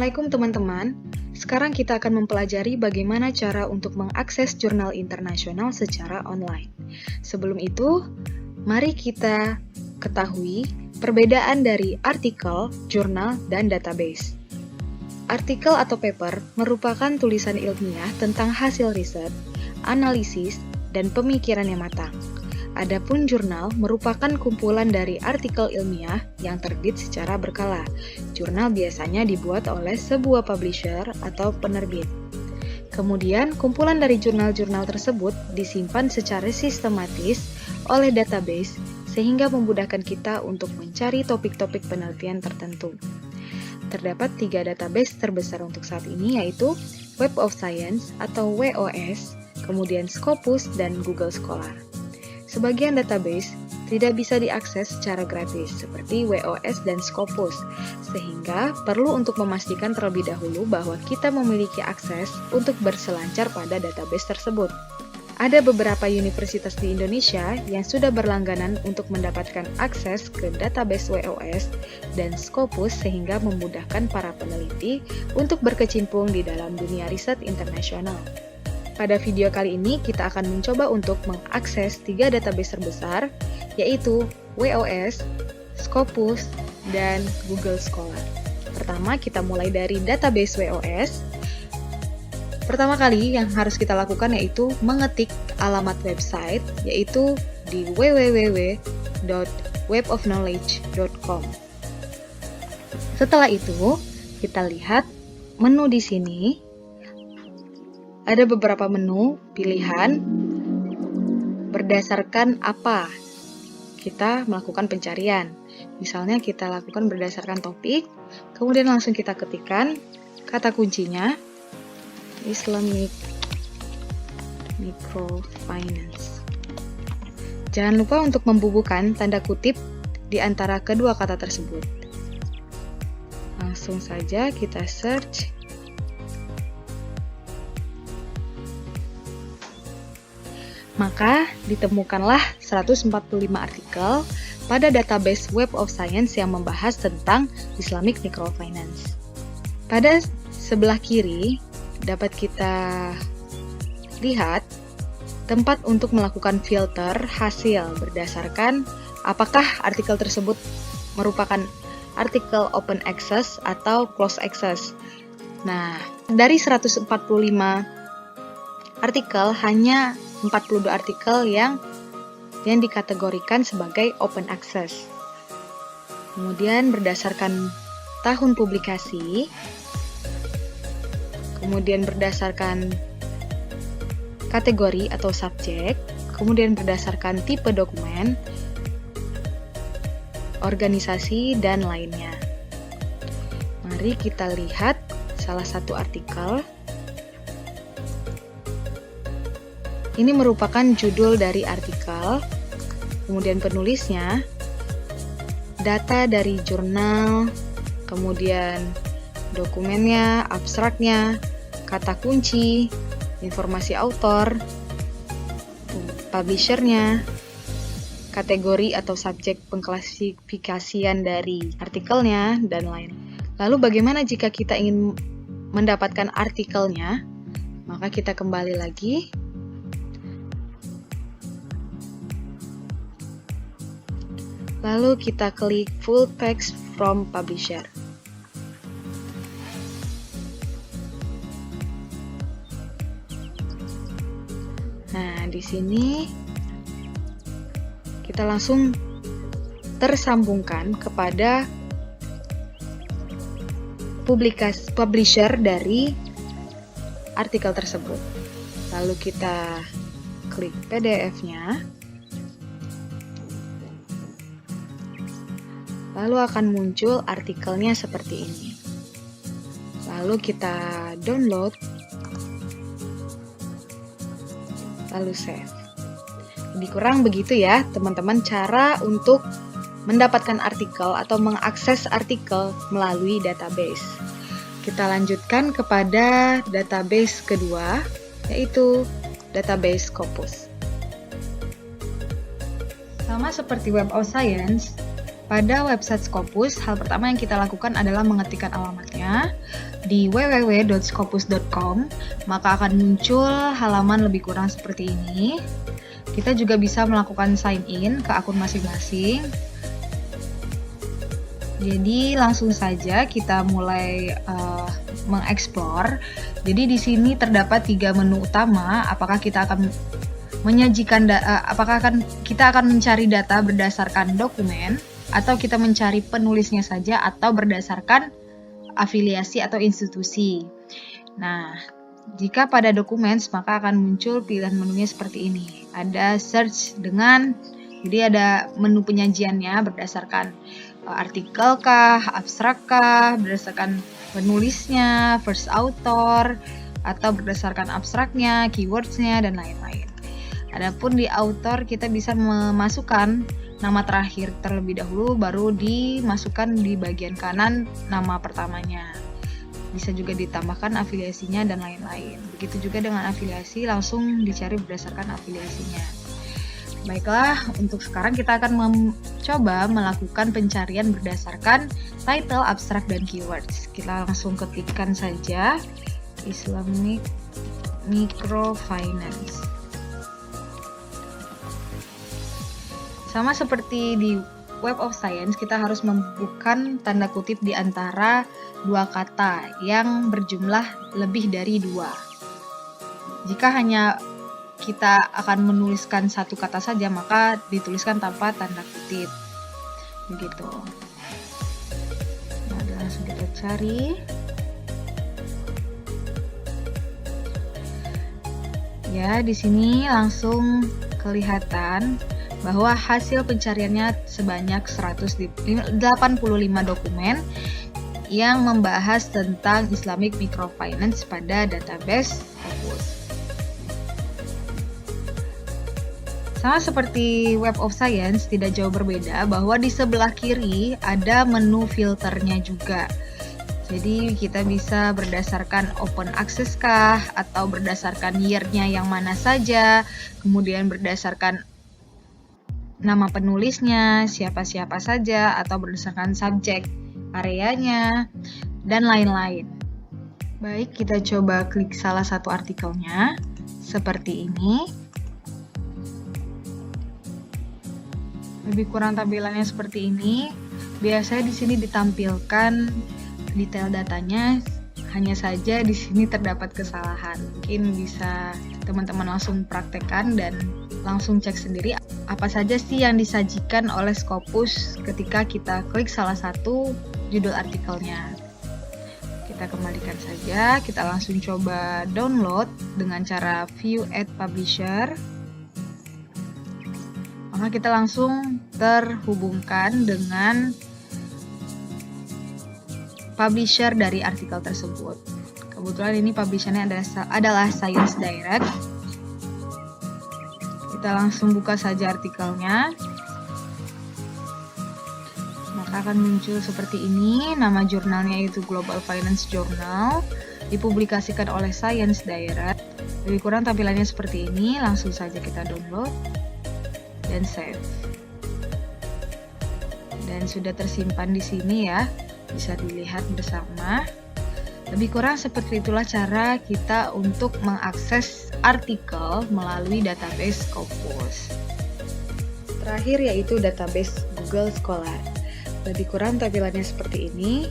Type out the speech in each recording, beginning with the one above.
Assalamualaikum teman-teman. Sekarang kita akan mempelajari bagaimana cara untuk mengakses jurnal internasional secara online. Sebelum itu, mari kita ketahui perbedaan dari artikel, jurnal, dan database. Artikel atau paper merupakan tulisan ilmiah tentang hasil riset, analisis, dan pemikiran yang matang. Adapun jurnal merupakan kumpulan dari artikel ilmiah yang terbit secara berkala. Jurnal biasanya dibuat oleh sebuah publisher atau penerbit. Kemudian, kumpulan dari jurnal-jurnal tersebut disimpan secara sistematis oleh database sehingga memudahkan kita untuk mencari topik-topik penelitian tertentu. Terdapat 3 database terbesar untuk saat ini, yaitu Web of Science atau WOS, kemudian Scopus, dan Google Scholar. Sebagian database tidak bisa diakses secara gratis, seperti WOS dan Scopus, sehingga perlu untuk memastikan terlebih dahulu bahwa kita memiliki akses untuk berselancar pada database tersebut. Ada beberapa universitas di Indonesia yang sudah berlangganan untuk mendapatkan akses ke database WOS dan Scopus sehingga memudahkan para peneliti untuk berkecimpung di dalam dunia riset internasional. Pada video kali ini, kita akan mencoba untuk mengakses 3 database terbesar, yaitu WOS, Scopus, dan Google Scholar. Pertama, kita mulai dari database WOS. Pertama kali yang harus kita lakukan yaitu mengetik alamat website, yaitu di www.webofknowledge.com. Setelah itu, kita lihat menu di sini. Ada beberapa menu pilihan berdasarkan apa kita melakukan pencarian. Misalnya kita lakukan berdasarkan topik, kemudian langsung kita ketikkan kata kuncinya Islamic Microfinance. Jangan lupa untuk membubuhkan tanda kutip di antara kedua kata tersebut. Langsung saja kita search. Maka ditemukanlah 145 artikel pada database Web of Science yang membahas tentang Islamic Microfinance. Pada sebelah kiri dapat kita lihat tempat untuk melakukan filter hasil berdasarkan apakah artikel tersebut merupakan artikel open access atau close access. Nah, dari 145 artikel hanya 42 artikel yang dikategorikan sebagai open access. Kemudian berdasarkan tahun publikasi, kemudian berdasarkan kategori atau subjek, kemudian berdasarkan tipe dokumen, organisasi, dan lainnya. Mari kita lihat salah satu artikel. Ini merupakan judul dari artikel, kemudian penulisnya, data dari jurnal, kemudian dokumennya, abstraknya, kata kunci, informasi autor, publishernya, kategori atau subjek pengklasifikasian dari artikelnya, dan lain. Lalu bagaimana jika kita ingin mendapatkan artikelnya? Maka kita kembali lagi. Lalu kita klik Full Text from Publisher. Nah, di sini kita langsung tersambungkan kepada publisher dari artikel tersebut. Lalu kita klik PDF-nya. Lalu akan muncul artikelnya seperti ini. Lalu kita download, lalu save. Lebih kurang begitu ya teman-teman cara untuk mendapatkan artikel atau mengakses artikel melalui database. Kita lanjutkan kepada database kedua, yaitu database Scopus. Sama seperti Web of Science, Pada website Scopus, hal pertama yang kita lakukan adalah mengetikkan alamatnya di www.scopus.com, maka akan muncul halaman lebih kurang seperti ini. Kita juga bisa melakukan sign in ke akun masing-masing. Jadi langsung saja kita mulai mengeksplor. Jadi di sini terdapat 3 menu utama. Apakah kita akan kita akan mencari data berdasarkan dokumen, atau kita mencari penulisnya saja, atau berdasarkan afiliasi atau institusi. Nah, jika pada dokumen, maka akan muncul pilihan menunya seperti ini. Ada search jadi ada menu penyajiannya berdasarkan artikel kah, abstrak kah, berdasarkan penulisnya, first author, atau berdasarkan abstraknya, keywordsnya, dan lain-lain. Adapun di author, kita bisa memasukkan nama terakhir terlebih dahulu, baru dimasukkan di bagian kanan nama pertamanya. Bisa juga ditambahkan afiliasinya dan lain-lain. Begitu juga dengan afiliasi, langsung dicari berdasarkan afiliasinya. Baiklah, untuk sekarang kita akan mencoba melakukan pencarian berdasarkan title, abstrak, dan keywords. Kita langsung ketikkan saja Islamic Microfinance. Sama seperti di Web of Science, kita harus membubuhkan tanda kutip di antara 2 kata yang berjumlah lebih dari 2. Jika hanya kita akan menuliskan 1 kata saja, maka dituliskan tanpa tanda kutip. Begitu. Nah, langsung kita cari. Ya, di sini langsung kelihatan bahwa hasil pencariannya sebanyak 185 dokumen yang membahas tentang Islamic Microfinance pada database Scopus. Sama seperti Web of Science, tidak jauh berbeda bahwa di sebelah kiri ada menu filternya juga. Jadi kita bisa berdasarkan open access kah, atau berdasarkan year-nya yang mana saja, kemudian berdasarkan nama penulisnya, siapa-siapa saja, atau berdasarkan subjek areanya, dan lain-lain. Baik, kita coba klik salah satu artikelnya, seperti ini. Lebih kurang tampilannya seperti ini. Biasanya di sini ditampilkan detail datanya, hanya saja di sini terdapat kesalahan. Mungkin bisa teman-teman langsung praktekkan dan langsung cek sendiri apa saja sih yang disajikan oleh Scopus ketika kita klik salah satu judul artikelnya. Kita kembalikan saja, kita langsung coba download dengan cara view at publisher. Maka kita langsung terhubungkan dengan publisher dari artikel tersebut. Kebetulan ini publishernya adalah Science Direct. Kita langsung buka saja artikelnya. Maka akan muncul seperti ini. Nama jurnalnya yaitu Global Finance Journal, dipublikasikan oleh Science Direct. Lebih kurang tampilannya seperti ini. Langsung saja kita download dan save. Dan sudah tersimpan di sini ya. Bisa dilihat bersama. Lebih kurang seperti itulah cara kita untuk mengakses artikel melalui database Scopus. Terakhir yaitu database Google Scholar. Lebih kurang tampilannya seperti ini.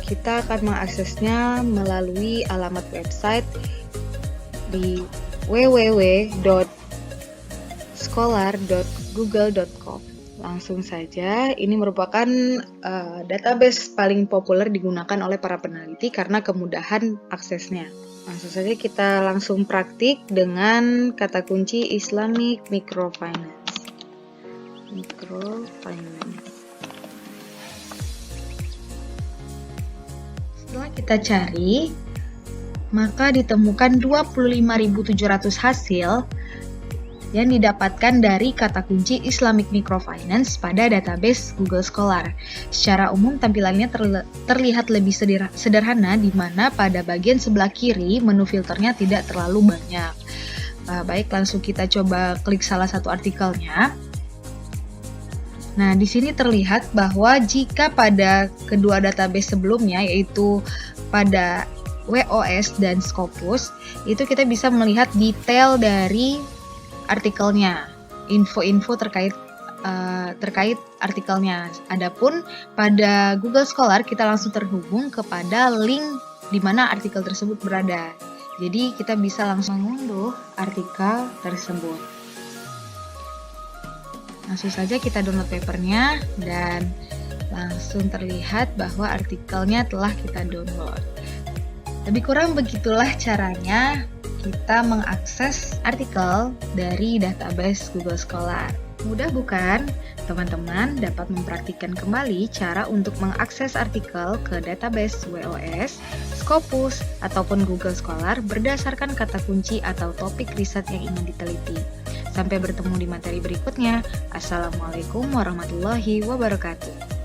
Kita akan mengaksesnya melalui alamat website di www.scholar.google.com. Langsung saja, ini merupakan database paling populer digunakan oleh para peneliti karena kemudahan aksesnya. Langsung saja kita langsung praktik dengan kata kunci Islamic Microfinance. Setelah kita cari, maka ditemukan 25.700 hasil yang didapatkan dari kata kunci Islamic Microfinance pada database Google Scholar. Secara umum tampilannya terlihat lebih sederhana, di mana pada bagian sebelah kiri menu filternya tidak terlalu banyak. Baik, langsung kita coba klik salah satu artikelnya. Nah, di sini terlihat bahwa jika pada kedua database sebelumnya, yaitu pada WOS dan Scopus, itu kita bisa melihat detail dari artikelnya, info-info terkait artikelnya. Adapun pada Google Scholar kita langsung terhubung kepada link di mana artikel tersebut berada. Jadi kita bisa langsung mengunduh artikel tersebut. Langsung saja kita download papernya dan langsung terlihat bahwa artikelnya telah kita download. Lebih kurang begitulah caranya kita mengakses artikel dari database Google Scholar. Mudah bukan? Teman-teman dapat mempraktikkan kembali cara untuk mengakses artikel ke database WOS, Scopus, ataupun Google Scholar berdasarkan kata kunci atau topik riset yang ingin diteliti. Sampai bertemu di materi berikutnya. Assalamualaikum warahmatullahi wabarakatuh.